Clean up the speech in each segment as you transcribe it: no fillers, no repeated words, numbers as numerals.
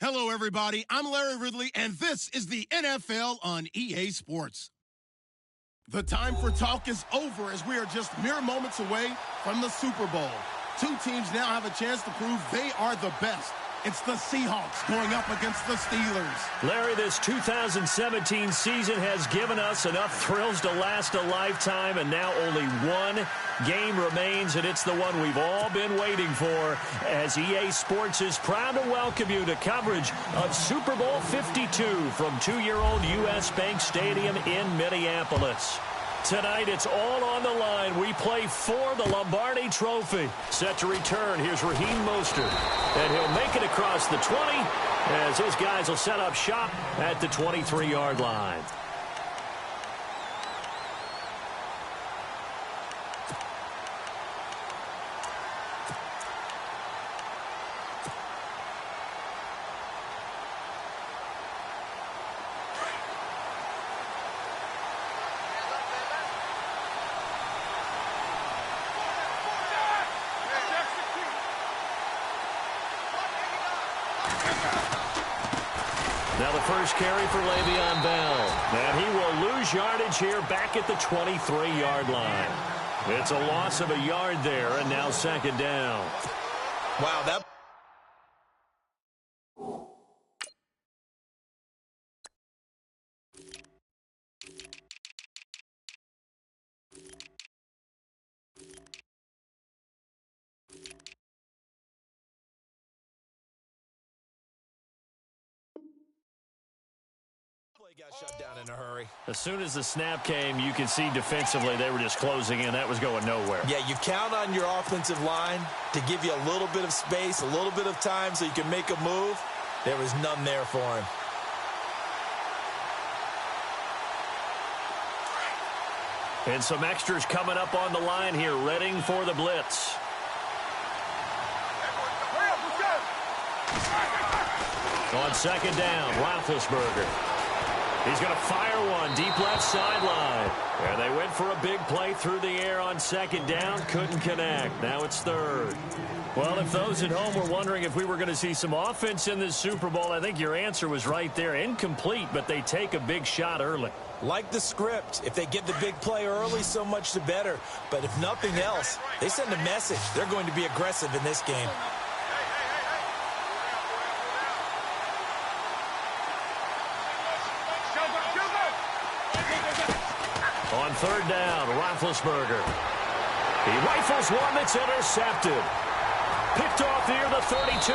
Hello, everybody. I'm Larry Ridley, and this is the NFL on EA Sports. The time for talk is over as we are just mere moments away from the Super Bowl. Two teams now have a chance to prove they are the best. It's the Seahawks going up against the Steelers. Larry, this 2017 season has given us enough thrills to last a lifetime, and now only one game remains, and it's the one we've all been waiting for, as EA Sports is proud to welcome you to coverage of Super Bowl 52 from two-year-old U.S. Bank Stadium in Minneapolis. Tonight, it's all on the line. We play for the Lombardi Trophy. Set to return, here's Raheem Mostert. And he'll make it across the 20 as his guys will set up shop at the 23-yard line. Now the first carry for Le'Veon Bell. And he will lose yardage here back at the 23-yard line. It's a loss of a yard there, and now second down. Wow, that... got shut down in a hurry. As soon as the snap came, you could see defensively they were just closing in. That was going nowhere. Yeah, you count on your offensive line to give you a little bit of space, a little bit of time so you can make a move. There was none there for him. And some extras coming up on the line here, readying for the blitz. On second down, Roethlisberger. He's going to fire one deep left sideline. And they went for a big play through the air on second down. Couldn't connect. Now it's third. Well, if those at home were wondering if we were going to see some offense in this Super Bowl, I think your answer was right there. Incomplete, but they take a big shot early. Like the script. If they get the big play early, so much the better. But if nothing else, they send a message. They're going to be aggressive in this game. On third down, Roethlisberger. He rifles one that's intercepted. Picked off near the 32.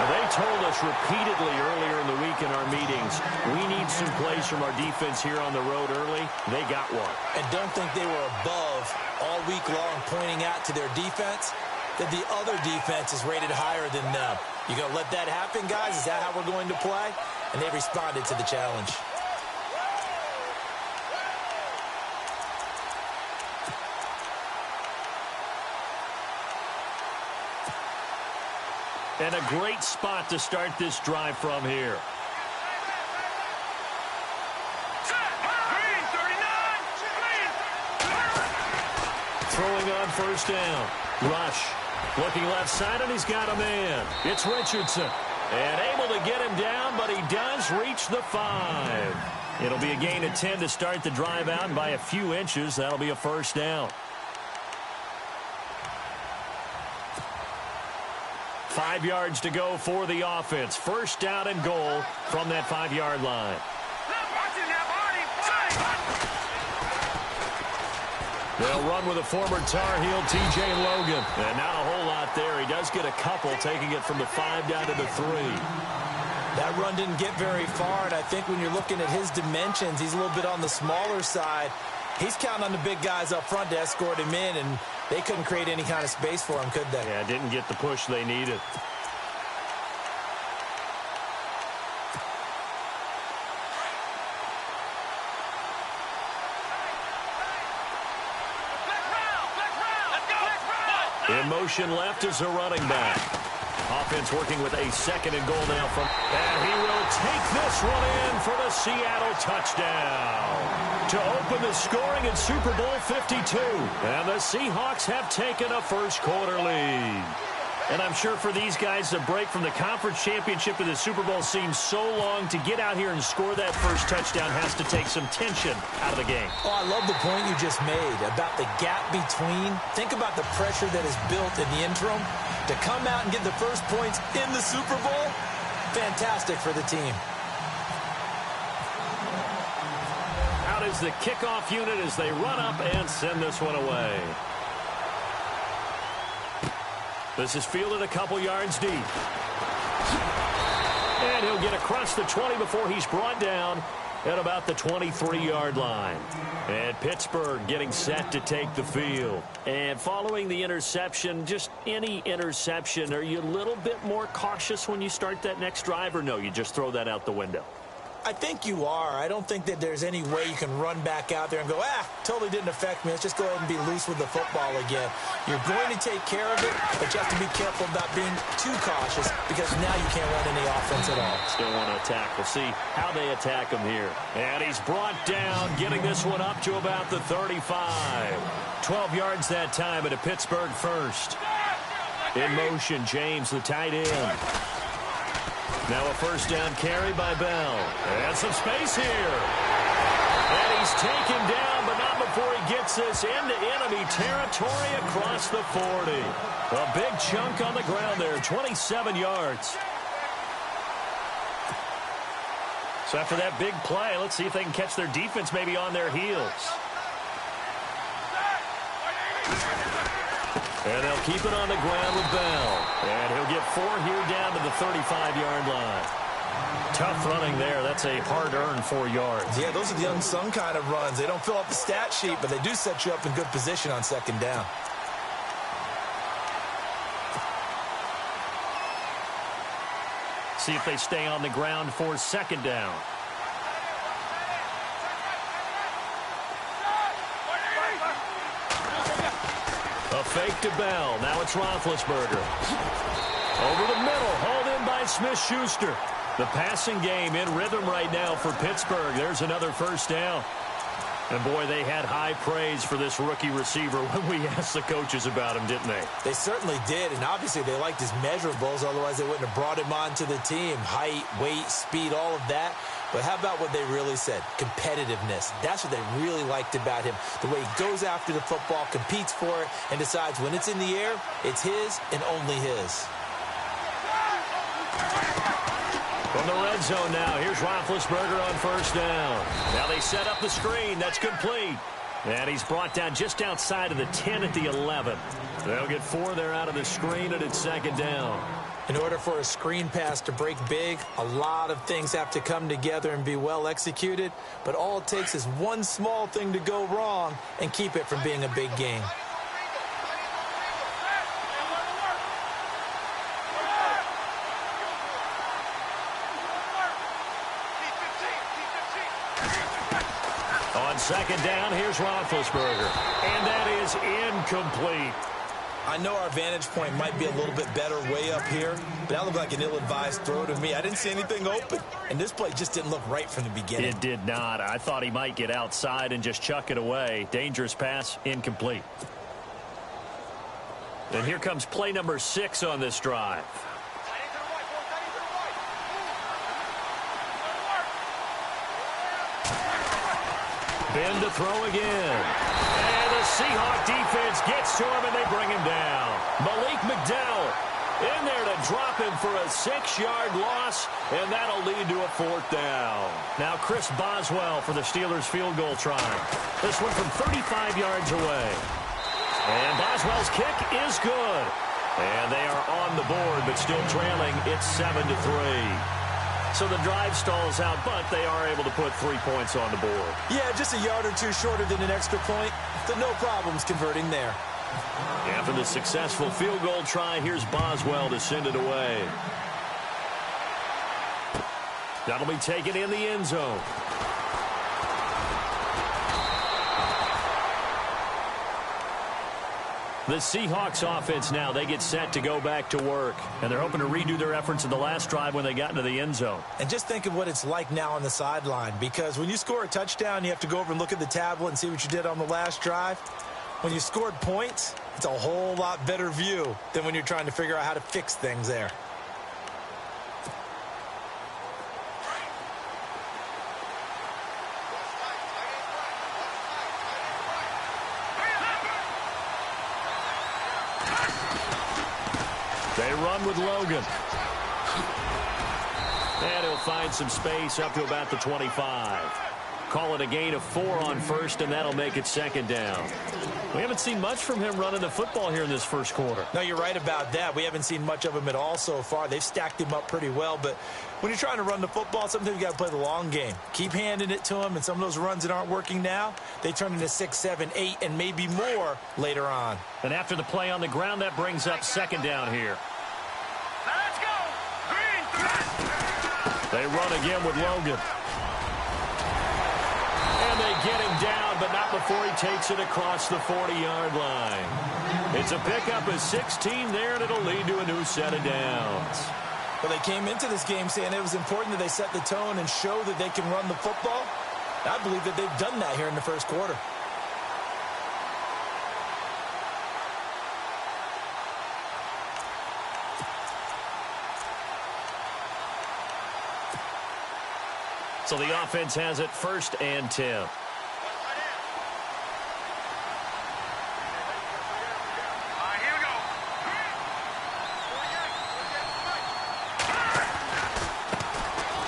They told us repeatedly earlier in the week in our meetings, we need some plays from our defense here on the road early. They got one. And don't think they were above all week long pointing out to their defense that the other defense is rated higher than them. You going to let that happen, guys? Is that how we're going to play? And they responded to the challenge. And a great spot to start this drive from here. Throwing on first down. Rush. Looking left side, and he's got a man. It's Richardson. And able to get him down, but he does reach the 5. It'll be a gain of 10 to start the drive out, and by a few inches, that'll be a first down. 5 yards to go for the offense. First down and goal from that 5-yard line. They'll run with a former Tar Heel, T.J. Logan. And not a whole lot there. He does get a couple, taking it from the 5 down to the 3. That run didn't get very far, and I think when you're looking at his dimensions, he's a little bit on the smaller side. He's counting on the big guys up front to escort him in, and they couldn't create any kind of space for him, could they? Yeah, didn't get the push they needed. In motion left is a running back. Offense working with a second and goal now from... And he will take this one in for the Seattle touchdown to open the scoring in Super Bowl 52. And the Seahawks have taken a first quarter lead. And I'm sure for these guys, the break from the conference championship to the Super Bowl seems so long. To get out here and score that first touchdown has to take some tension out of the game. Oh, I love the point you just made about the gap between. Think about the pressure that is built in the interim. To come out and get the first points in the Super Bowl, fantastic for the team. Out is the kickoff unit as they run up and send this one away. This is fielded a couple yards deep. And he'll get across the 20 before he's brought down at about the 23-yard line. And Pittsburgh getting set to take the field. And following the interception, just any interception, are you a little bit more cautious when you start that next drive, or no, you just throw that out the window? I think you are. I don't think that there's any way you can run back out there and go, totally didn't affect me. Let's just go ahead and be loose with the football again. You're going to take care of it, but you have to be careful about being too cautious because now you can't run any offense at all. Still want to attack. We'll see how they attack him here. And he's brought down, getting this one up to about the 35. 12 yards that time at a Pittsburgh first. In motion, James, the tight end. Now a first down carry by Bell. And some space here. And he's taken down, but not before he gets this into enemy territory across the 40. A big chunk on the ground there, 27 yards. So after that big play, let's see if they can catch their defense maybe on their heels. And they'll keep it on the ground with Bell. And he'll get 4 here down to the 35-yard line. Tough running there. That's a hard-earned 4 yards. Yeah, those are the unsung kind of runs. They don't fill up the stat sheet, but they do set you up in good position on second down. See if they stay on the ground for second down. A fake to Bell. Now it's Roethlisberger. Over the middle. Hauled in by Smith-Schuster. The passing game in rhythm right now for Pittsburgh. There's another first down. And, boy, they had high praise for this rookie receiver when we asked the coaches about him, didn't they? They certainly did, and obviously they liked his measurables. Otherwise, they wouldn't have brought him onto the team. Height, weight, speed, all of that. But how about what they really said? Competitiveness. That's what they really liked about him. The way he goes after the football, competes for it, and decides when it's in the air, it's his and only his. From the red zone now, here's Roethlisberger on first down. Now they set up the screen. That's complete. And he's brought down just outside of the 10 at the 11. They'll get 4 there out of the screen, and it's second down. In order for a screen pass to break big, a lot of things have to come together and be well executed. But all it takes is one small thing to go wrong and keep it from being a big game. On second down, here's Roethlisberger. And that is incomplete. I know our vantage point might be a little bit better way up here, but that looked like an ill-advised throw to me. I didn't see anything open, and this play just didn't look right from the beginning. It did not. I thought he might get outside and just chuck it away. Dangerous pass, incomplete. And here comes play number 6 on this drive. Ben to throw again. And the Seahawk defense gets to him, and they bring him down. Malik McDowell in there to drop him for a 6-yard loss, and that'll lead to a 4th down. Now Chris Boswell for the Steelers field goal try. This one from 35 yards away. And Boswell's kick is good. And they are on the board, but still trailing. It's 7-3. So the drive stalls out, but they are able to put 3 points on the board. Yeah, just a yard or two shorter than an extra point. So no problems converting there. After the successful field goal try, here's Boswell to send it away. That'll be taken in the end zone. The Seahawks offense now, they get set to go back to work. And they're hoping to redo their efforts in the last drive when they got into the end zone. And just think of what it's like now on the sideline. Because when you score a touchdown, you have to go over and look at the tablet and see what you did on the last drive. When you scored points, It's a whole lot better view than when you're trying to figure out how to fix things there. They run with Logan. And he'll find some space up to about the 25. Call it a gain of 4 on first, and that'll make it second down. We haven't seen much from him running the football here in this first quarter. No, you're right about that. We haven't seen much of him at all so far. They've stacked him up pretty well, but when you're trying to run the football, sometimes you got to play the long game. Keep handing it to him, and some of those runs that aren't working now, they turn into 6, 7, 8, and maybe more later on. And after the play on the ground, that brings up second down here. Let's go! Green! They run again with Logan. And they get him down, but not before he takes it across the 40-yard line. It's a pickup of 16 there, and it'll lead to a new set of downs. Well, they came into this game saying it was important that they set the tone and show that they can run the football. I believe that they've done that here in the first quarter. So the offense has it 1st and 10.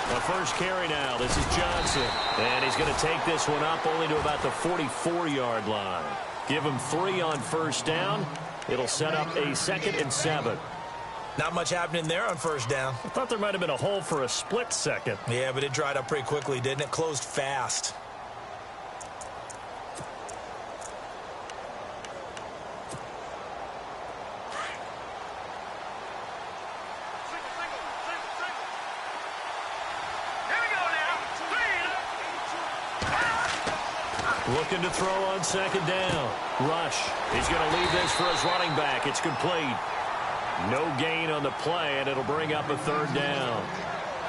The first carry now. This is Johnson. And he's going to take this one up only to about the 44-yard line. Give him 3 on first down. It'll set up a 2nd and 7. Not much happening there on first down. I thought there might have been a hole for a split second. Yeah, but it dried up pretty quickly, didn't it? Closed fast. Looking to throw on second down. Rush. He's going to leave this for his running back. It's complete. No gain on the play, and it'll bring up a 3rd down.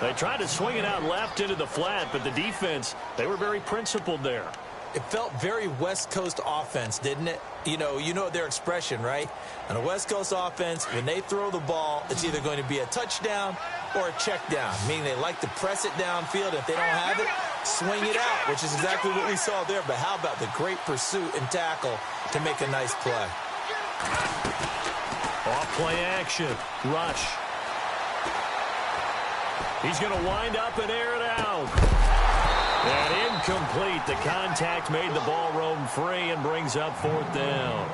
They tried to swing it out left into the flat, but the defense, they were very principled there. It felt very West Coast offense, didn't it? You know their expression, right? On a West Coast offense, when they throw the ball, it's either going to be a touchdown or a check down, meaning they like to press it downfield. If they don't have it, swing it out, which is exactly what we saw there. But how about the great pursuit and tackle to make a nice play? Off-play action. Rush. He's going to wind up and air it out. And incomplete. The contact made the ball roam free and brings up 4th down.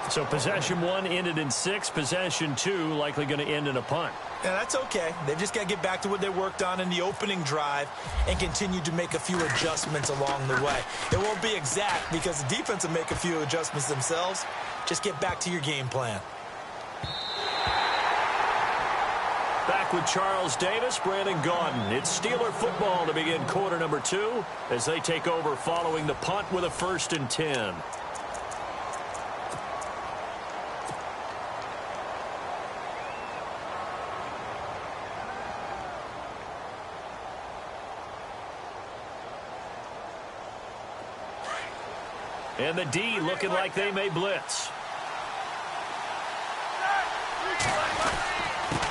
So possession 1 ended in 6. Possession 2 likely going to end in a punt. Yeah, that's okay. They've just got to get back to what they worked on in the opening drive and continue to make a few adjustments along the way. It won't be exact because the defense will make a few adjustments themselves. Just get back to your game plan. Back with Charles Davis, Brandon Gaudin. It's Steeler football to begin quarter number 2 as they take over following the punt with a 1st and 10. And the D looking like they may blitz.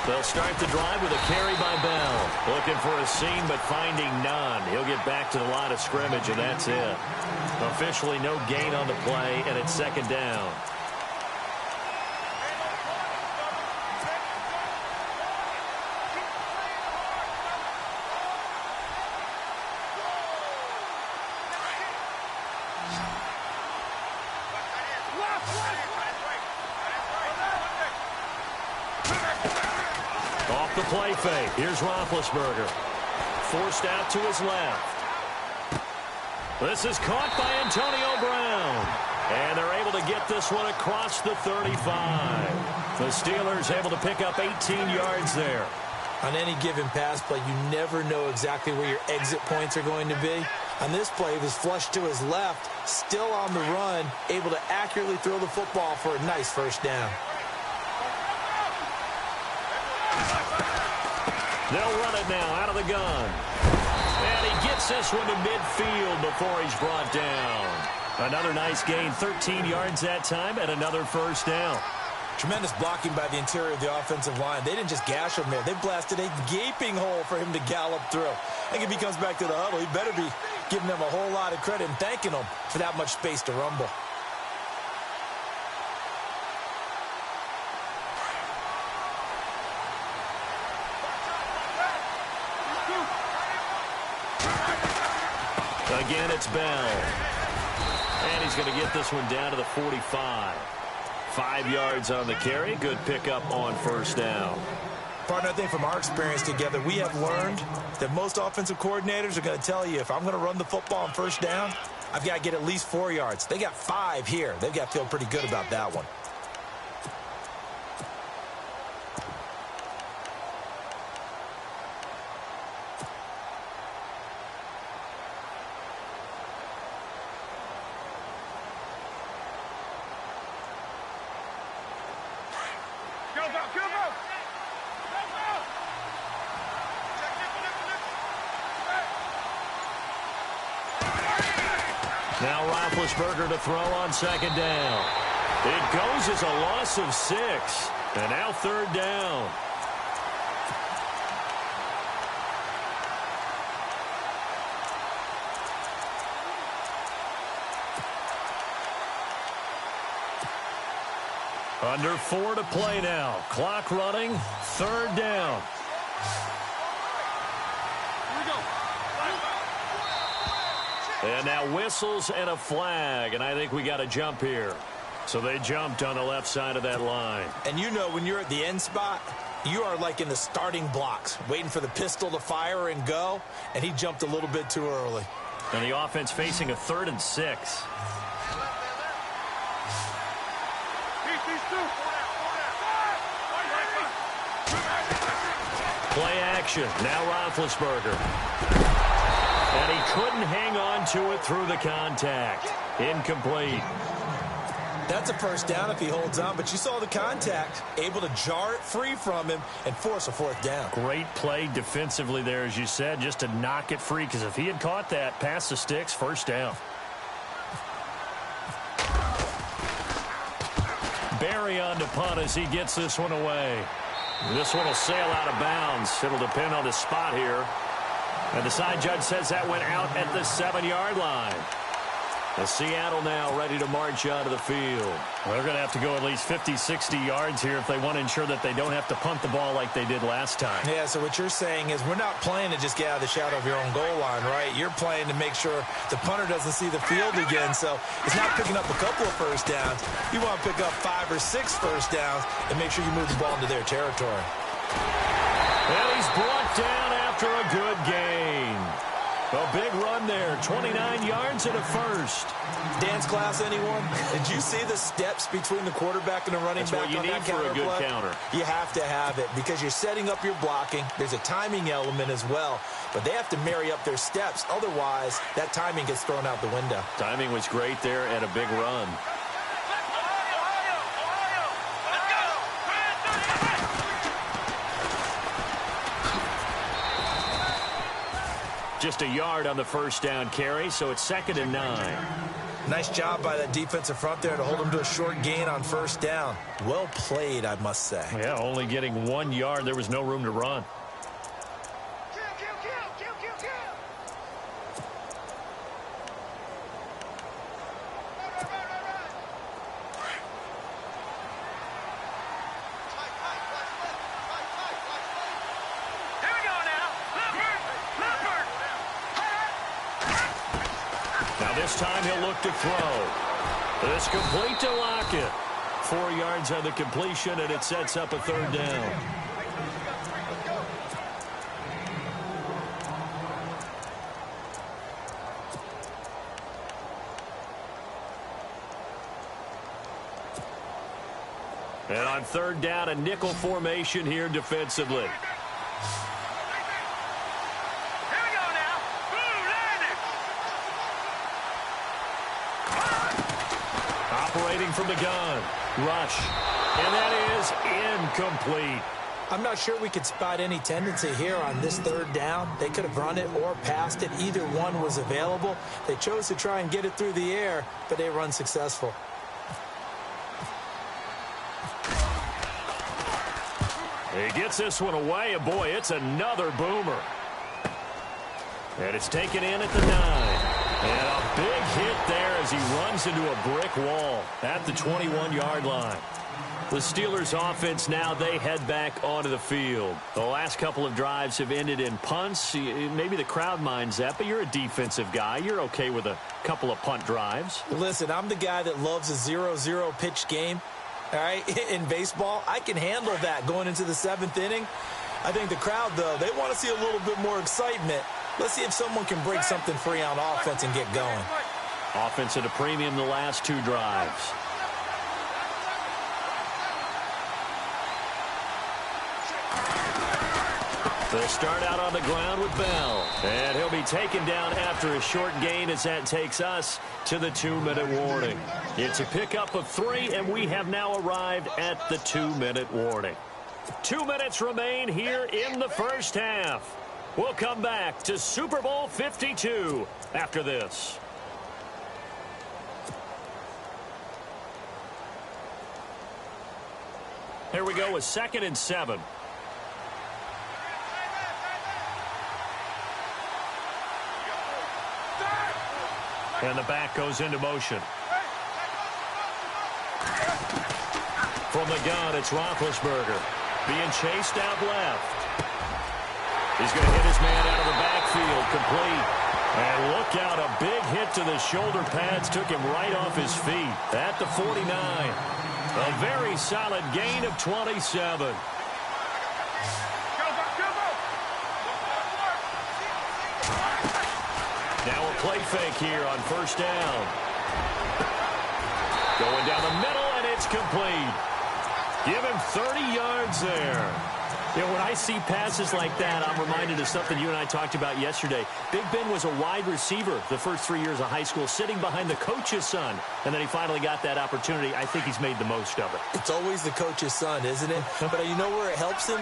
They'll start the drive with a carry by Bell. Looking for a seam, but finding none. He'll get back to the line of scrimmage, and that's it. Officially no gain on the play, and it's 2nd down. Off the play fake. Here's Roethlisberger. Forced out to his left. This is caught by Antonio Brown. And they're able to get this one across the 35. The Steelers able to pick up 18 yards there. On any given pass play, you never know exactly where your exit points are going to be. On this play, he was flushed to his left, still on the run, able to accurately throw the football for a nice 1st down. They'll run it now out of the gun. And he gets this one to midfield before he's brought down. Another nice gain, 13 yards that time, and another first down. Tremendous blocking by the interior of the offensive line. They didn't just gash him there. They blasted a gaping hole for him to gallop through. I think if he comes back to the huddle, he better be giving them a whole lot of credit and thanking them for that much space to rumble. Again, it's Bell. And he's going to get this one down to the 45. 5 yards on the carry. Good pickup on first down. Partner, I think from our experience together, we have learned that most offensive coordinators are going to tell you, if I'm going to run the football on first down, I've got to get at least 4 yards. They got 5 here. They've got to feel pretty good about that one. Now Roethlisberger to throw on second down. It goes as a loss of 6. And now third down. Under 4 to play now. Clock running. Third down. And now whistles and a flag, and I think we got a jump here. So they jumped on the left side of that line. And you know when you're at the end spot, you are like in the starting blocks, waiting for the pistol to fire and go, and he jumped a little bit too early. And the offense facing a 3rd and 6. Play action. Now Roethlisberger. And he couldn't hang on to it through the contact. Incomplete. That's a first down if he holds on, but you saw the contact, able to jar it free from him and force a 4th down. Great play defensively there, as you said, just to knock it free, because if he had caught that, past the sticks, first down. Barry on to punt as he gets this one away. This one will sail out of bounds. It'll depend on the spot here. And the side judge says that went out at the 7-yard line. And Seattle now ready to march out of the field. Well, they're going to have to go at least 50, 60 yards here if they want to ensure that they don't have to punt the ball like they did last time. Yeah, so what you're saying is we're not playing to just get out of the shadow of your own goal line, right? You're playing to make sure the punter doesn't see the field again. So it's not picking up a couple of first downs. You want to pick up 5 or 6 first downs and make sure you move the ball into their territory. And he's brought down after a good gain. A big run there, 29 yards and a first. Dance class, anyone? Did you see the steps between the quarterback and the running back on that counter play? That's what you need for a good counter. You have to have it because you're setting up your blocking. There's a timing element as well, but they have to marry up their steps. Otherwise, that timing gets thrown out the window. Timing was great there and a big run. Just a yard on the first down carry, so it's 2nd and 9. Nice job by that defensive front there to hold them to a short gain on first down. Well played, I must say. Yeah, only getting 1 yard. There was no room to run. This time he'll look to throw. It's complete to Lockett. 4 yards on the completion, and it sets up a 3rd down. And on 3rd down, a nickel formation here defensively. Operating from the gun. Rush. And that is incomplete. I'm not sure we could spot any tendency here on this third down. They could have run it or passed it. Either one was available. They chose to try and get it through the air, but they were unsuccessful. He gets this one away, and boy, it's another boomer. And it's taken in at the 9. And a big hit there as he runs into a brick wall at the 21-yard line. The Steelers offense now, they head back onto the field. The last couple of drives have ended in punts. Maybe the crowd minds that, but you're a defensive guy. You're okay with a couple of punt drives. Listen, I'm the guy that loves a 0-0 pitch game. All right, in baseball, I can handle that going into the 7th inning. I think the crowd, though, they want to see a little bit more excitement. Let's see if someone can break something free on offense and get going. Offense at a premium the last 2 drives. They'll start out on the ground with Bell. And he'll be taken down after a short gain as that takes us to the 2-minute warning. It's a pickup of 3, and we have now arrived at the 2-minute warning. 2 minutes remain here in the first half. We'll come back to Super Bowl 52 after this. Here we go with 2nd and 7. And the back goes into motion. From the gun, it's Roethlisberger. Being chased out left. He's going to hit his man out of the backfield, complete. And look out, a big hit to the shoulder pads took him right off his feet at the 49. A very solid gain of 27. Now a play fake here on 1st down. Going down the middle, and it's complete. Give him 30 yards there. You know, when I see passes like that, I'm reminded of something you and I talked about yesterday. Big Ben was a wide receiver the first 3 years of high school, sitting behind the coach's son. And then he finally got that opportunity. I think he's made the most of it. It's always the coach's son, isn't it? But you know where it helps him?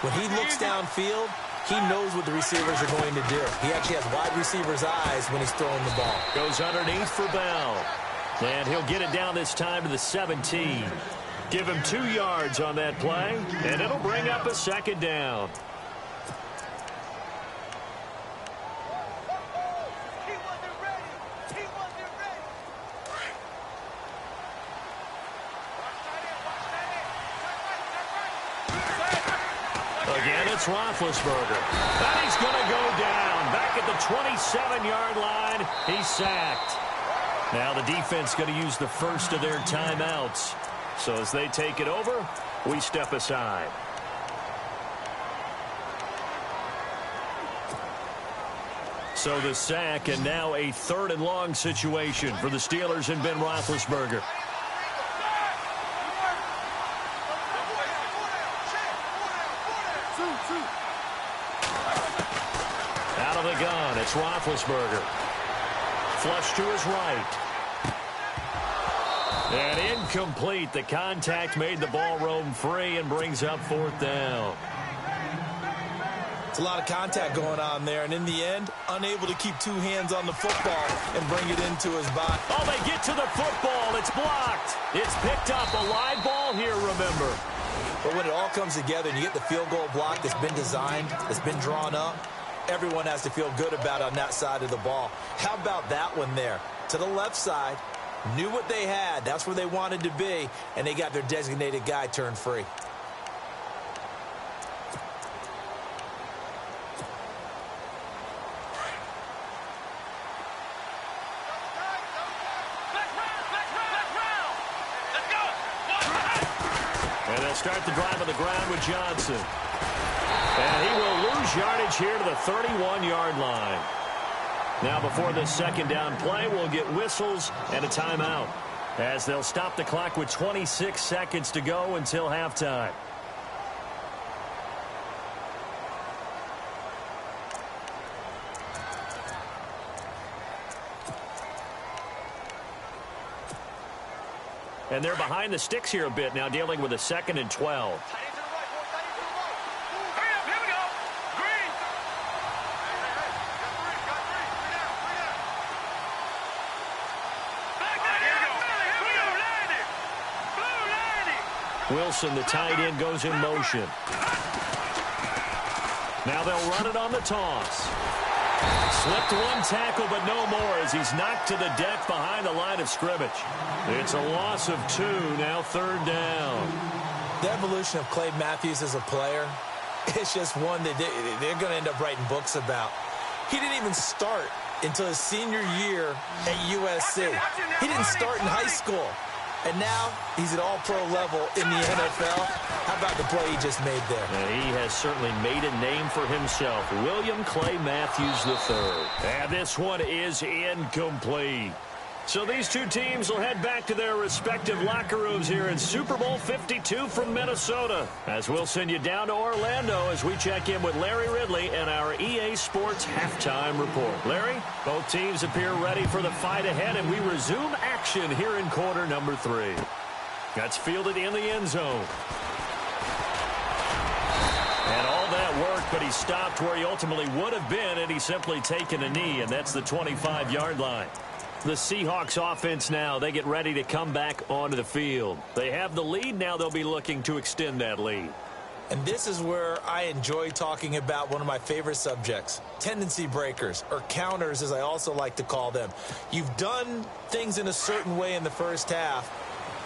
When he looks downfield, he knows what the receivers are going to do. He actually has wide receivers' eyes when he's throwing the ball. Goes underneath for Bell. And he'll get it down this time to the 17. Give him 2 yards on that play, and it'll bring up a 2nd down. Again, it's Roethlisberger. And he's going to go down. Back at the 27-yard line, he's sacked. Now the defense going to use the first of their timeouts. So as they take it over, we step aside. So the sack, and now a 3rd and long situation for the Steelers and Ben Roethlisberger. Out of the gun, it's Roethlisberger. Flush to his right. And incomplete. The contact made the ball roam free and brings up 4th down. It's a lot of contact going on there, and in the end, unable to keep 2 hands on the football and bring it into his body. Oh, they get to the football. It's blocked. It's picked up. A live ball here, remember. But when it all comes together and you get the field goal block that's been designed, that's been drawn up, everyone has to feel good about it on that side of the ball. How about that one there? To the left side. Knew what they had. That's where they wanted to be, and they got their designated guy turned free. And they'll start the drive on the ground with Johnson. And he will lose yardage here to the 31-yard line. Now before this 2nd down play, we'll get whistles and a timeout as they'll stop the clock with 26 seconds to go until halftime. And they're behind the sticks here a bit now, dealing with a 2nd and 12. Wilson, the tight end, goes in motion. Now they'll run it on the toss. Slipped one tackle, but no more as he's knocked to the deck behind the line of scrimmage. It's a loss of 2, now 3rd down. The evolution of Clay Matthews as a player, it's just one that they're going to end up writing books about. He didn't even start until his senior year at USC. He didn't start in high school. And now he's at all-pro level in the NFL. How about the play he just made there? He has certainly made a name for himself. William Clay Matthews III. And this one is incomplete. So these two teams will head back to their respective locker rooms here in Super Bowl 52 from Minnesota. As we'll send you down to Orlando as we check in with Larry Ridley and our EA Sports Halftime Report. Larry, both teams appear ready for the fight ahead, and we resume action here in quarter number 3. That's fielded in the end zone. And all that work, but he stopped where he ultimately would have been, and he's simply taken a knee, and that's the 25-yard line. The Seahawks offense now, they get ready to come back onto the field. They have the lead. Now they'll be looking to extend that lead. And this is where I enjoy talking about one of my favorite subjects, tendency breakers, or counters as I also like to call them. You've done things in a certain way in the first half,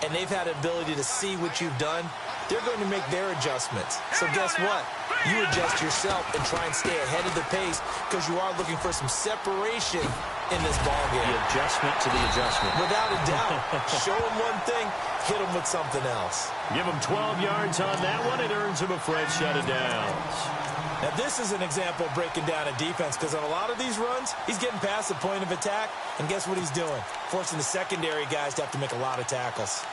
and they've had the ability to see what you've done. They're going to make their adjustments. So guess what? You adjust yourself and try and stay ahead of the pace because you are looking for some separation in this ballgame. The adjustment to the adjustment. Without a doubt. Show them one thing, hit them with something else. Give him 12 yards on that one. It earns him a fresh set of downs. Now, this is an example of breaking down a defense because on a lot of these runs, he's getting past the point of attack, and guess what he's doing? Forcing the secondary guys to have to make a lot of tackles.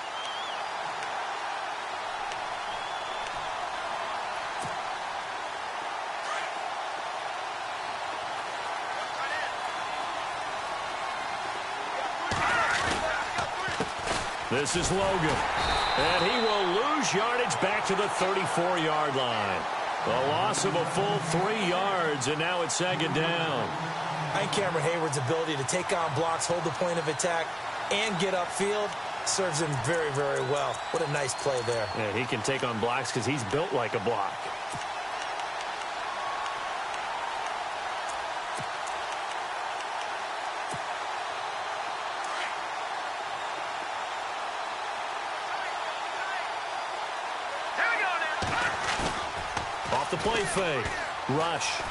This is Logan. And he will lose yardage back to the 34-yard line. A loss of a full 3 yards, and now it's 2nd down. I think Cameron Hayward's ability to take on blocks, hold the point of attack, and get upfield serves him very, very well. What a nice play there. Yeah, he can take on blocks because he's built like a block. Off the play fake. Rush.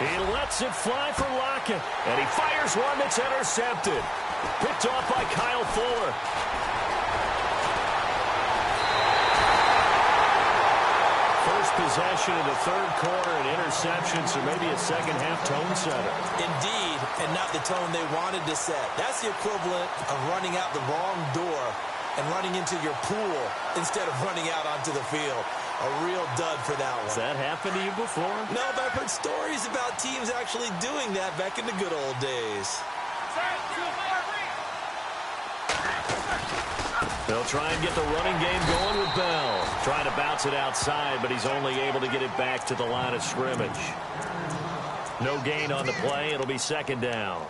He lets it fly for Lockett. And he fires one that's intercepted. Picked off by Kyle Fuller. First possession of the 3rd quarter, an interception, so maybe a second-half tone setter. Indeed, and not the tone they wanted to set. That's the equivalent of running out the wrong door and running into your pool instead of running out onto the field. A real dud for that one. Has that happened to you before? No, but I've heard stories about teams actually doing that back in the good old days. They'll try and get the running game going with Bell. Trying to bounce it outside, but he's only able to get it back to the line of scrimmage. No gain on the play. It'll be 2nd down.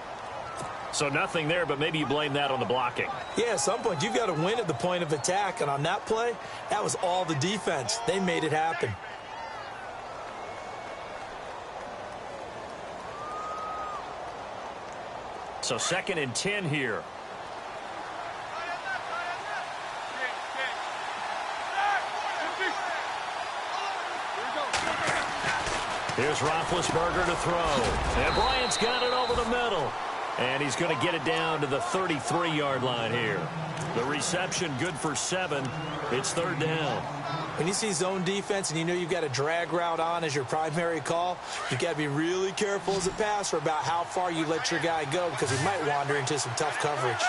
So nothing there, but maybe you blame that on the blocking. Yeah, at some point, you've got to win at the point of attack. And on that play, that was all the defense. They made it happen. So 2nd and 10 here. Here's Roethlisberger to throw. And Bryant's got it over the middle. And he's going to get it down to the 33-yard line here. The reception good for 7. It's 3rd down. When you see zone defense and you know you've got a drag route on as your primary call, you've got to be really careful as a passer about how far you let your guy go because he might wander into some tough coverage.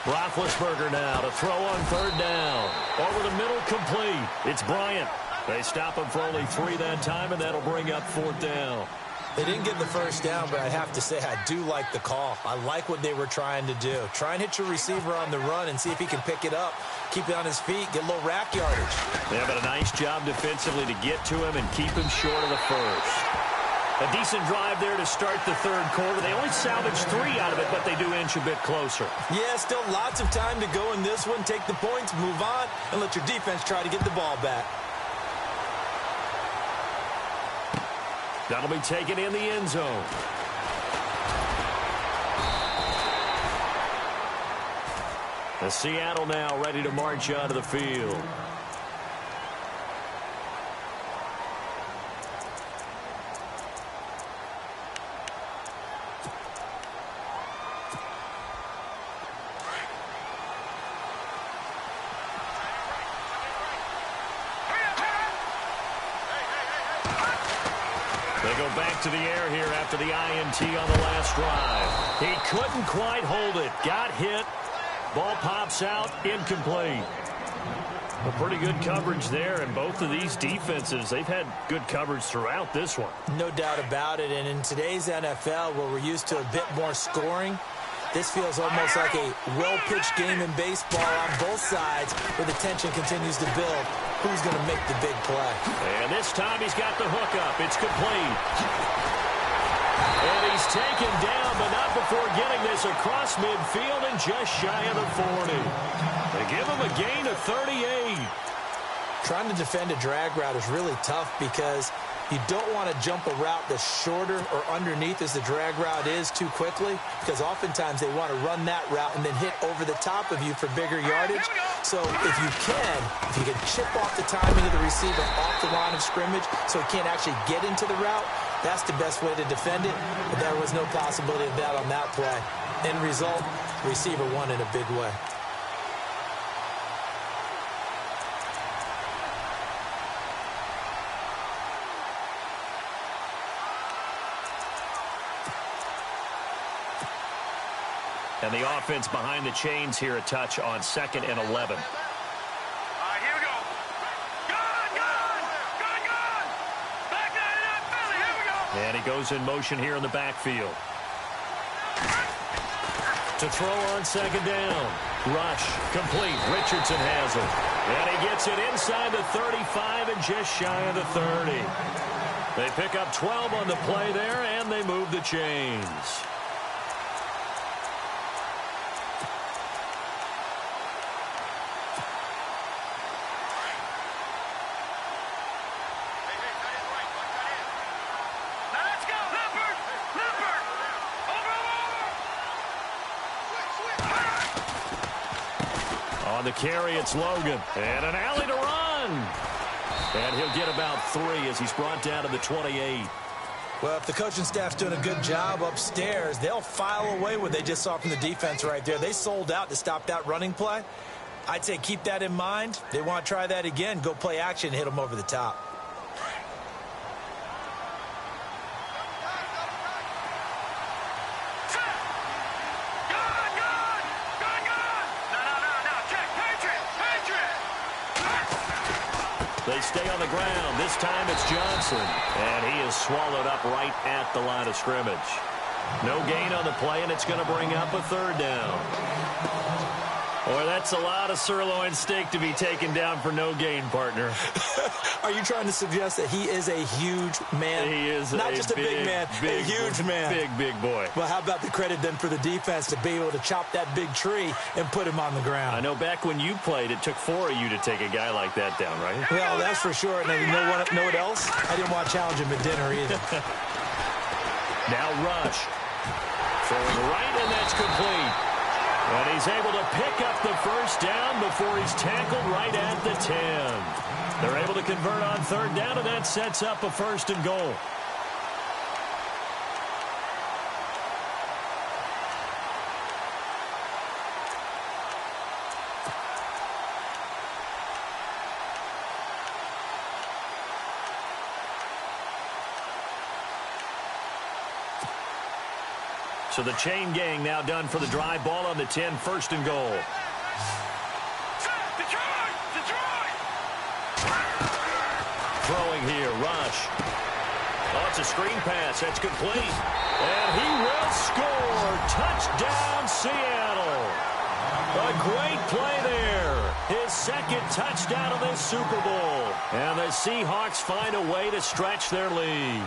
Roethlisberger now to throw on 3rd down. Over the middle, complete. It's Bryant. They stop him for only 3 that time, and that'll bring up 4th down. They didn't get the first down, but I have to say I do like the call. I like what they were trying to do. Try and hit your receiver on the run and see if he can pick it up, keep it on his feet, get a little rack yardage. Yeah, but a nice job defensively to get to him and keep him short of the first. A decent drive there to start the third quarter. They only salvaged 3 out of it, but they do inch a bit closer. Yeah, still lots of time to go in this one. Take the points, move on, and let your defense try to get the ball back. That'll be taken in the end zone. The Seattle now ready to march onto the field. They go back to the air here after the INT on the last drive. He couldn't quite hold it. Got hit. Ball pops out, incomplete. Well, pretty good coverage there, and both of these defenses, they've had good coverage throughout this one. No doubt about it, and in today's NFL, where we're used to a bit more scoring, this feels almost like a well-pitched game in baseball on both sides, where the tension continues to build. Who's going to make the big play? And this time he's got the hook up. It's complete. And he's taken down, but not before getting this across midfield and just shy of the 40. They give him a gain of 38. Trying to defend a drag route is really tough because you don't want to jump a route that's shorter or underneath as the drag route is too quickly, because oftentimes they want to run that route and then hit over the top of you for bigger yardage. So if you can chip off the timing of the receiver off the line of scrimmage so he can't actually get into the route, that's the best way to defend it. But there was no possibility of that on that play. End result, receiver won in a big way. And the offense behind the chains here, a touch on 2nd and 11. All right, here we go. Gone! Back out of that belly, here we go. And he goes in motion here in the backfield. To throw on 2nd down. Rush, complete. Richardson has it. And he gets it inside the 35 and just shy of the 30. They pick up 12 on the play there, and they move the chains. On the carry, it's Logan. And an alley to run. And he'll get about 3 as he's brought down to the 28. Well, if the coaching staff's doing a good job upstairs, they'll file away what they just saw from the defense right there. They sold out to stop that running play. I'd say keep that in mind. They want to try that again. Go play action and hit them over the top. They stay on the ground. This time it's Johnson. And he is swallowed up right at the line of scrimmage. No gain on the play, and it's going to bring up a 3rd down. Boy, that's a lot of sirloin steak to be taken down for no gain, partner. Are you trying to suggest that he is a huge man? He is not just a big man, a huge man. Big boy. Well, how about the credit then for the defense to be able to chop that big tree and put him on the ground? I know back when you played, it took 4 of you to take a guy like that down, right? Well, that's for sure. And you know what else? I didn't want to challenge him at dinner either. Now Rush. Throwing right, and that's complete. And he's able to pick up the 1st down before he's tackled right at the 10. They're able to convert on 3rd down, and that sets up a 1st and goal. So the chain gang now done for the drive. Ball on the 10, 1st and goal. Detroit! Throwing here, Rush. Oh, it's a screen pass. That's complete. And he will score. Touchdown, Seattle. A great play there. His 2nd touchdown of this Super Bowl. And the Seahawks find a way to stretch their lead.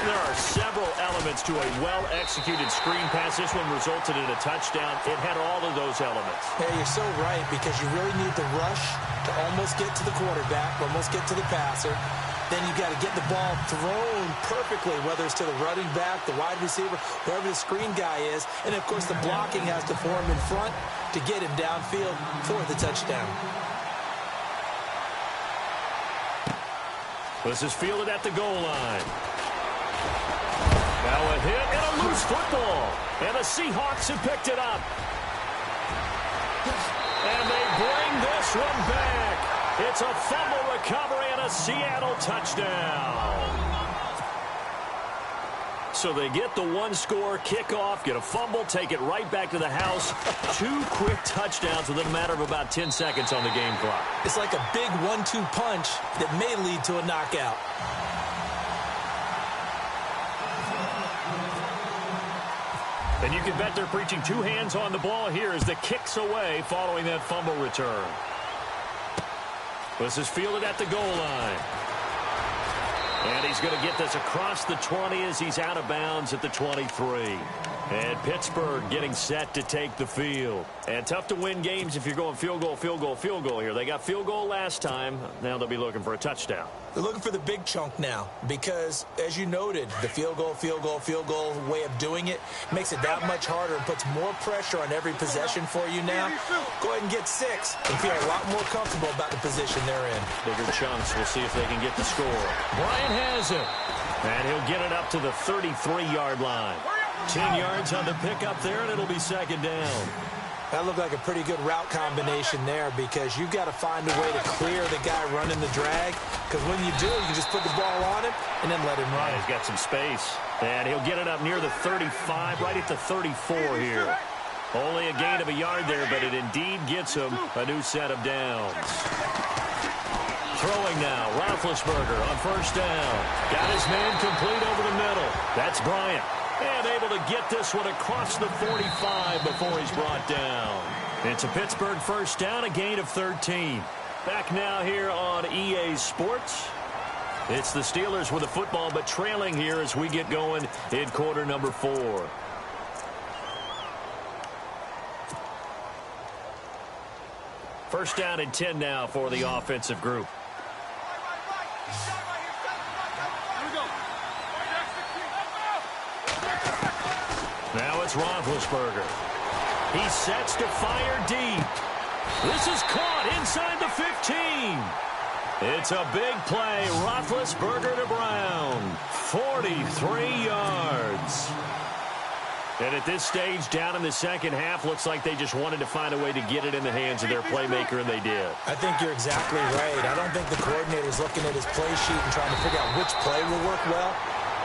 There are several elements to a well-executed screen pass. This one resulted in a touchdown. It had all of those elements. Yeah, you're so right, because you really need the rush to almost get to the quarterback, almost get to the passer. Then you got to get the ball thrown perfectly, whether it's to the running back, the wide receiver, whoever the screen guy is. And, of course, the blocking has to form in front to get him downfield for the touchdown. This is fielded at the goal line. Now a hit and a loose football. And the Seahawks have picked it up. And they bring this one back. It's a fumble recovery and a Seattle touchdown. So they get the one-score kickoff, get a fumble, take it right back to the house. 2 quick touchdowns within a matter of about 10 seconds on the game clock. It's like a big 1-2 punch that may lead to a knockout. And you can bet they're preaching 2 hands on the ball here as the kick's away following that fumble return. This is fielded at the goal line. And he's going to get this across the 20 as he's out of bounds at the 23. And Pittsburgh getting set to take the field. And tough to win games if you're going field goal, field goal, field goal here. They got field goal last time. Now they'll be looking for a touchdown. They're looking for the big chunk now because, as you noted, the field goal way of doing it makes it that much harder and puts more pressure on every possession for you now. Go ahead and get 6 and feel a lot more comfortable about the position they're in. Bigger chunks. We'll see if they can get the score. Bryant has it. And he'll get it up to the 33-yard line. 10 yards on the pickup there, and it'll be second down. That looked like a pretty good route combination there because you've got to find a way to clear the guy running the drag, because when you do, you can just put the ball on him and then let him run. Yeah, he's got some space. And he'll get it up near the 35, right at the 34 here. Only a gain of a yard there, but it indeed gets him a new set of downs. Throwing now, Roethlisberger on first down. Got his man complete over the middle. That's Bryant. And able to get this one across the 45 before he's brought down. It's a Pittsburgh first down, a gain of 13. Back now here on EA Sports. It's the Steelers with the football, but trailing here as we get going in quarter number 4. First down and 10 now for the offensive group. Now it's Roethlisberger. He sets to fire deep. This is caught inside the 15. It's a big play. Roethlisberger to Brown. 43 yards. And at this stage, down in the second half, looks like they just wanted to find a way to get it in the hands of their playmaker, and they did. I think you're exactly right. I don't think the coordinator's looking at his play sheet and trying to figure out which play will work well.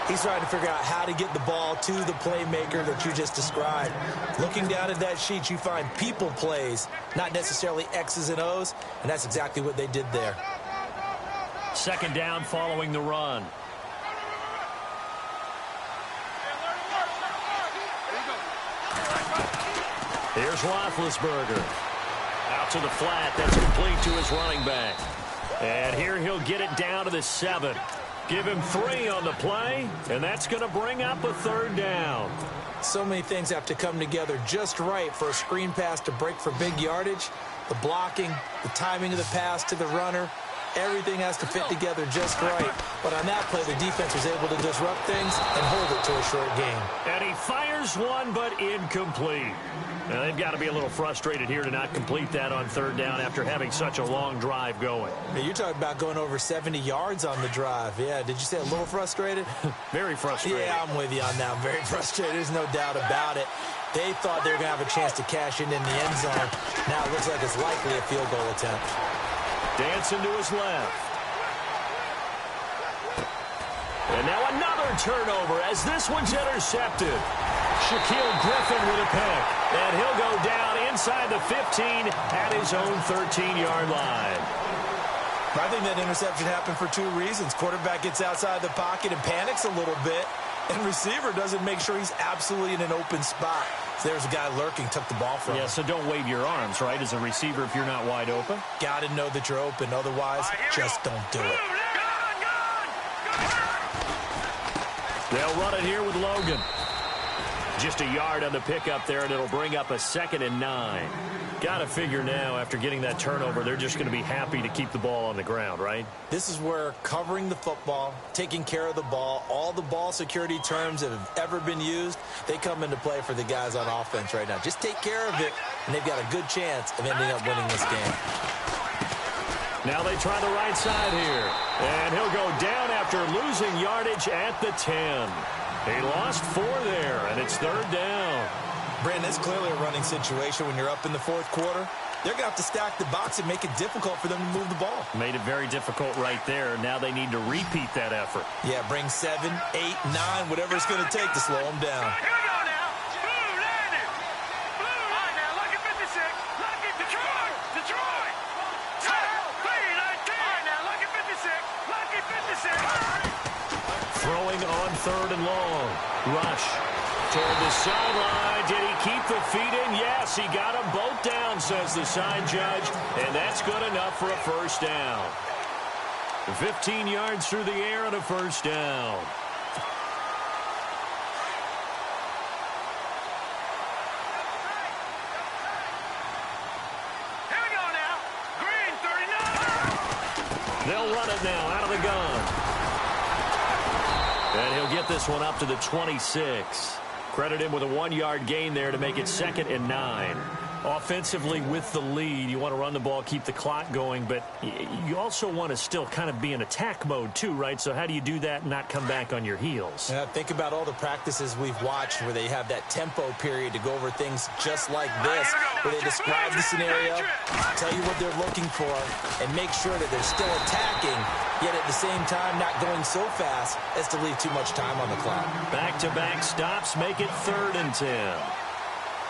He's trying to figure out how to get the ball to the playmaker that you just described. Looking down at that sheet, you find people plays, not necessarily X's and O's, and that's exactly what they did there. Second down following the run. Here's Roethlisberger. Out to the flat. That's complete to his running back. And here he'll get it down to the 7. Give him 3 on the play, and that's going to bring up a third down. So many things have to come together just right for a screen pass to break for big yardage. The blocking, the timing of the pass to the runner, everything has to fit together just right. But on that play, the defense was able to disrupt things and hold it to a short game. And he fires one, but incomplete. Now, they've got to be a little frustrated here to not complete that on third down after having such a long drive going. Hey, you're talking about going over 70 yards on the drive. Yeah, did you say a little frustrated? Very frustrated. Yeah, I'm with you on that. I'm very frustrated. There's no doubt about it. They thought they were going to have a chance to cash in the end zone. Now it looks like it's likely a field goal attempt. Dancing to his left. And now another turnover as this one's intercepted. Shaquille Griffin with a pick. And he'll go down inside the 15 at his own 13-yard line. I think that interception happened for 2 reasons. Quarterback gets outside the pocket and panics a little bit. And receiver doesn't make sure he's absolutely in an open spot. So there's a guy lurking, took the ball from him. Yeah, so don't wave your arms, right, as a receiver if you're not wide open. Got to know that you're open. Otherwise, just don't do it. They'll run it here with Logan. Just a yard on the pickup there, and it'll bring up a 2nd and 9. Got to figure now, after getting that turnover, they're just going to be happy to keep the ball on the ground, right? This is where covering the football, taking care of the ball, all the ball security terms that have ever been used, they come into play for the guys on offense right now. Just take care of it, and they've got a good chance of ending up winning this game. Now they try the right side here. And he'll go down after losing yardage at the 10. He lost 4 there, and it's 3rd down. Brandon, it's clearly a running situation when you're up in the 4th quarter. They're going to have to stack the box and make it difficult for them to move the ball. Made it very difficult right there. Now they need to repeat that effort. Yeah, bring 7, 8, 9, whatever it's going to take to slow them down. Here we go now. Blue landed. Blue. All right, now, Lucky 56. Lucky Detroit. Detroit. Clean 19. All right, now, Lucky 56. Lucky 56. Throwing on 3rd and long. Rush toward the sideline. Did he keep the feet in? Yes, he got them both down, says the side judge, and that's good enough for a 1st down. 15 yards through the air and a 1st down. Here we go now. Green 39. They'll run it now out of the gun. And he'll get this one up to the 26. Credit him with a 1-yard gain there to make it 2nd and 9. Offensively with the lead, you want to run the ball, keep the clock going, but you also want to still kind of be in attack mode too, right? So how do you do that and not come back on your heels? Yeah, think about all the practices we've watched where they have that tempo period to go over things just like this, where they describe the scenario, tell you what they're looking for, and make sure that they're still attacking, yet at the same time not going so fast as to leave too much time on the clock. Back-to-back stops make it 3rd and 10.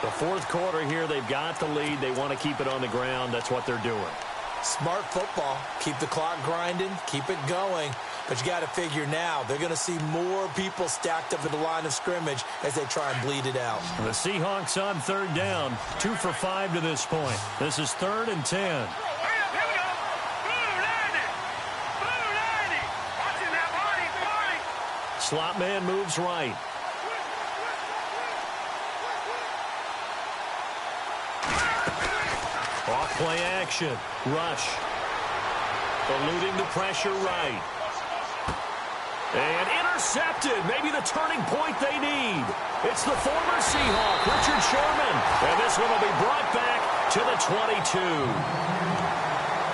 The 4th quarter here, they've got the lead. They want to keep it on the ground. That's what they're doing. Smart football. Keep the clock grinding. Keep it going. But you got to figure now, they're going to see more people stacked up at the line of scrimmage as they try and bleed it out. The Seahawks on 3rd down. 2 for 5 to this point. This is 3rd and 10. Here we go. Blue landed. Blue landed. Watching that body. Slot man moves right. Off-play action. Rush. Eluding the pressure right. And intercepted. Maybe the turning point they need. It's the former Seahawk, Richard Sherman. And this one will be brought back to the 22.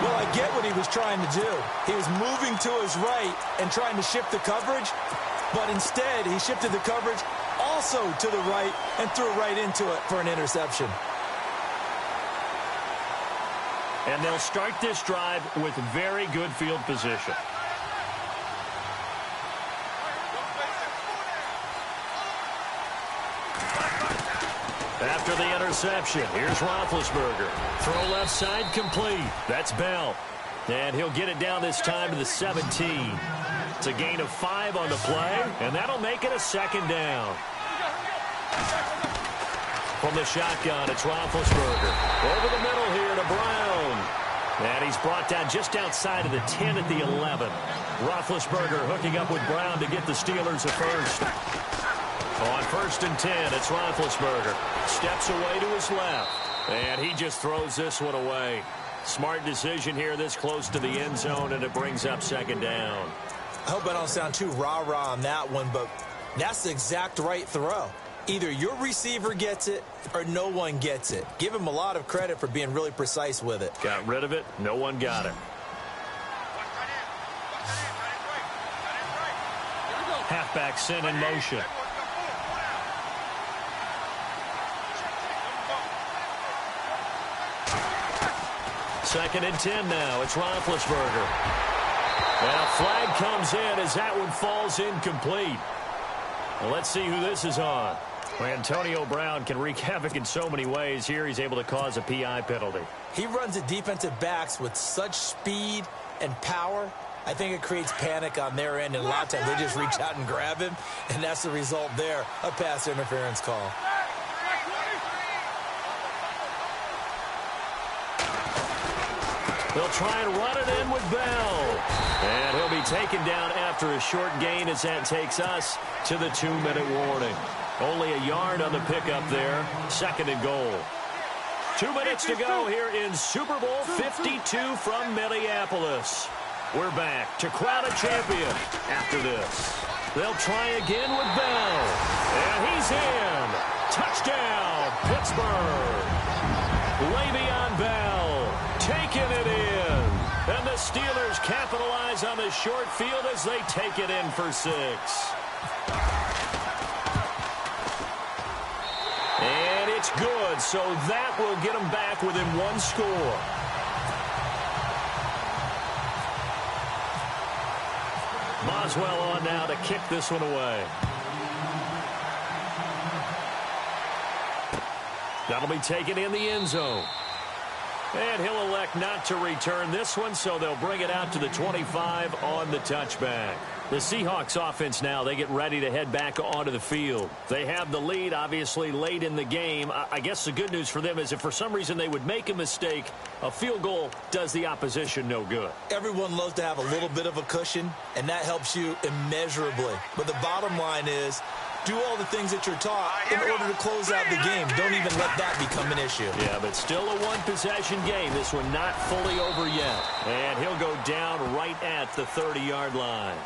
Well, I get what he was trying to do. He was moving to his right and trying to shift the coverage, but instead he shifted the coverage also to the right and threw right into it for an interception. And they'll start this drive with very good field position. After the interception, here's Roethlisberger. Throw left side complete. That's Bell. And he'll get it down this time to the 17. It's a gain of 5 on the play, and that'll make it a 2nd down. From the shotgun, it's Roethlisberger. Over the middle here to Brown. And he's brought down just outside of the 10 at the 11. Roethlisberger hooking up with Brown to get the Steelers a 1st. On 1st and 10, it's Roethlisberger. Steps away to his left. And he just throws this one away. Smart decision here this close to the end zone, and it brings up 2nd down. I hope I don't sound too rah-rah on that one, but that's the exact right throw. Either your receiver gets it or no one gets it. Give him a lot of credit for being really precise with it. Got rid of it. No one got it. Halfback sent in motion. Second and 10 now. It's Roethlisberger. And a flag comes in as that one falls incomplete. Well, let's see who this is on. Antonio Brown can wreak havoc in so many ways. Here he's able to cause a PI penalty. He runs at defensive backs with such speed and power. I think it creates panic on their end, and a lot of times they just reach out and grab him, and that's the result there, a pass interference call. They'll try and run it in with Bell. And he'll be taken down after a short gain as that takes us to the 2-minute warning. Only a yard on the pickup there. 2nd and goal. 2 minutes to go here in Super Bowl 52 from Minneapolis. We're back to crown a champion after this. They'll try again with Bell. And he's in. Touchdown, Pittsburgh. Le'Veon Bell taking it in. And the Steelers capitalize on the short field as they take it in for 6. And it's good, so that will get them back within 1 score. Boswell on now to kick this one away. That'll be taken in the end zone. And he'll elect not to return this one, so they'll bring it out to the 25 on the touchback. The Seahawks offense now, they get ready to head back onto the field. They have the lead, obviously, late in the game. I guess the good news for them is if for some reason they would make a mistake, a field goal does the opposition no good. Everyone loves to have a little bit of a cushion, and that helps you immeasurably. But the bottom line is, do all the things that you're taught in order to close out the game. Don't even let that become an issue. Yeah, but still a one-possession game. This one not fully over yet. And he'll go down right at the 30-yard line.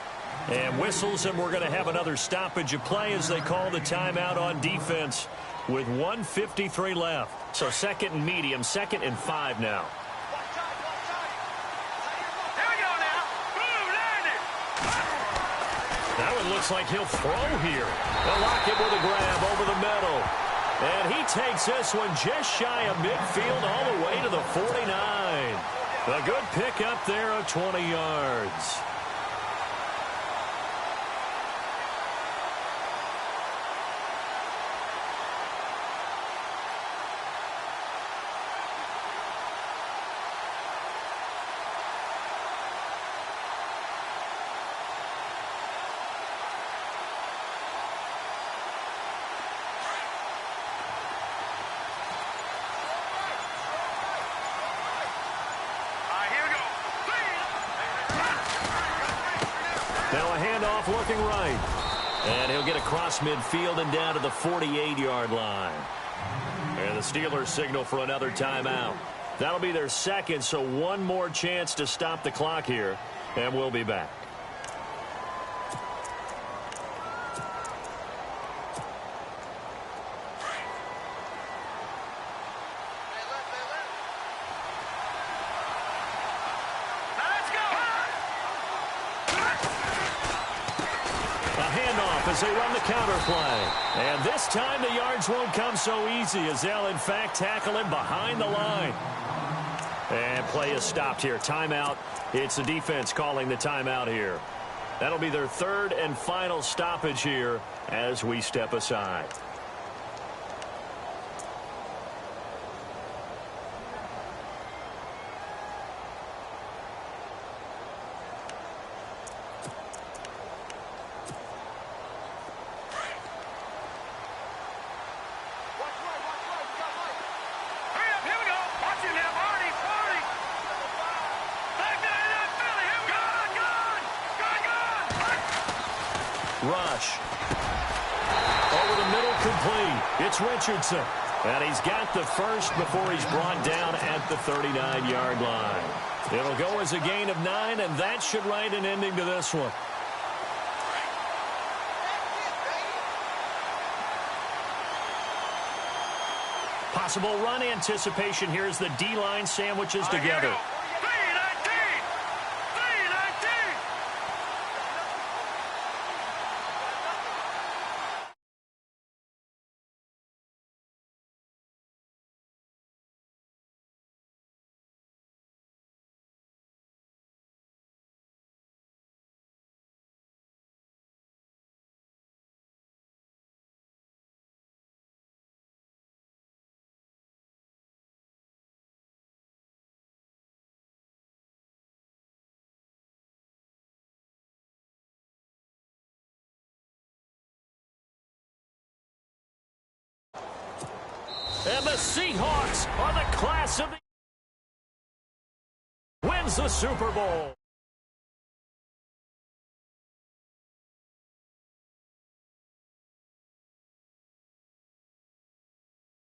And whistles, and we're going to have another stoppage of play as they call the timeout on defense with 1:53 left. So 2nd and medium, 2nd and 5 now. That one looks like he'll throw here. They'll lock it with a grab over the middle. And he takes this one just shy of midfield all the way to the 49. A good pickup there of 20 yards. Looking right. And he'll get across midfield and down to the 48-yard line. And the Steelers signal for another timeout. That'll be their 2nd, so one more chance to stop the clock here. And we'll be back. As they run the counter play. And this time the yards won't come so easy as they'll in fact tackle him behind the line. And play is stopped here. Timeout. It's the defense calling the timeout here. That'll be their 3rd and final stoppage here as we step aside. Rush. Over the middle, complete. It's Richardson. And he's got the first before he's brought down at the 39-yard line. It'll go as a gain of 9, and that should write an ending to this one. Possible run anticipation here as the D-line sandwiches together. And the Seahawks are the class of the wins the Super Bowl.